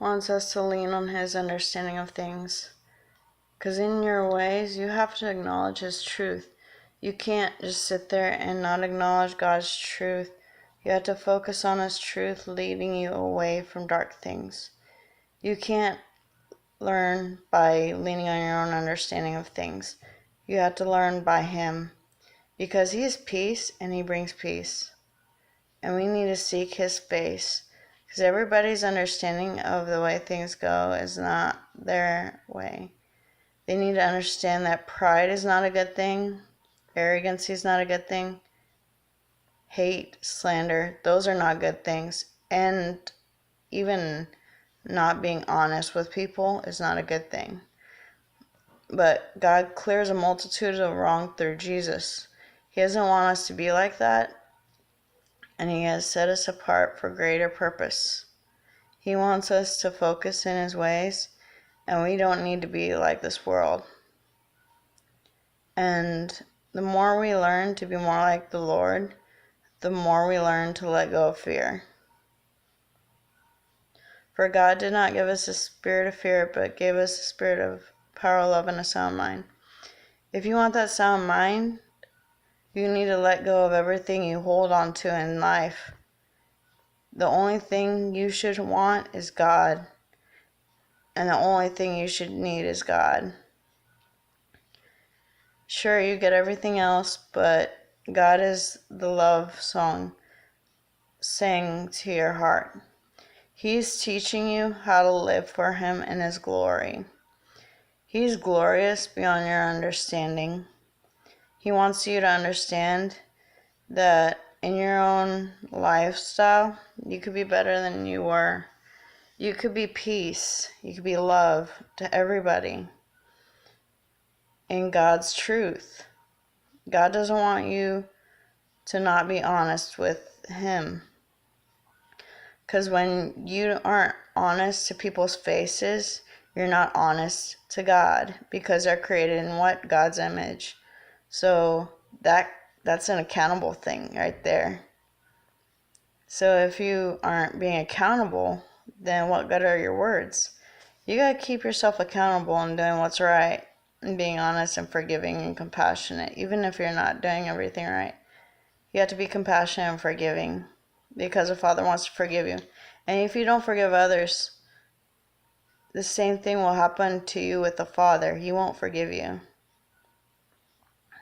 wants us to lean on His understanding of things. Because in your ways, you have to acknowledge His truth. You can't just sit there and not acknowledge God's truth. You have to focus on His truth, leading you away from dark things. You can't learn by leaning on your own understanding of things. You have to learn by Him, because He is peace and He brings peace. And we need to seek His face, because everybody's understanding of the way things go is not their way. They need to understand that pride is not a good thing, arrogancy is not a good thing, hate, slander, those are not good things, and even not being honest with people is not a good thing. But God clears a multitude of wrong through Jesus. He doesn't want us to be like that, and He has set us apart for greater purpose. He wants us to focus in His ways, and we don't need to be like this world. And the more we learn to be more like the Lord, the more we learn to let go of fear. For God did not give us a spirit of fear, but gave us a spirit of power, love, and a sound mind. If you want that sound mind, you need to let go of everything you hold on to in life. The only thing you should want is God, and the only thing you should need is God. Sure, you get everything else, but God is the love song sang to your heart. He's teaching you how to live for Him in His glory. He's glorious beyond your understanding. He wants you to understand that in your own lifestyle, you could be better than you were. You could be peace. You could be love to everybody. In God's truth. God doesn't want you to not be honest with Him. Because when you aren't honest to people's faces, you're not honest to God, because they're created in what? God's image. So that's an accountable thing right there. So if you aren't being accountable, then what good are your words? You got to keep yourself accountable and doing what's right and being honest and forgiving and compassionate, even if you're not doing everything right. You have to be compassionate and forgiving, because the Father wants to forgive you. And if you don't forgive others, the same thing will happen to you with the Father. He won't forgive you.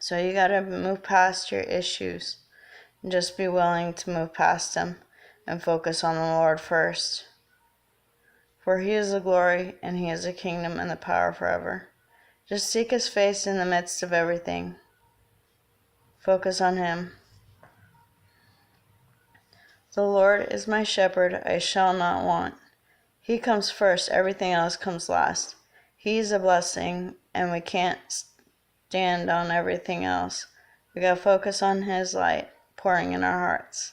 So you got to move past your issues and just be willing to move past them and focus on the Lord first. For He is the glory, and He is the kingdom and the power forever. Just seek His face in the midst of everything. Focus on Him. The Lord is my shepherd, I shall not want. He comes first, everything else comes last. He's a blessing, and we can't stand on everything else. We gotta focus on His light pouring in our hearts.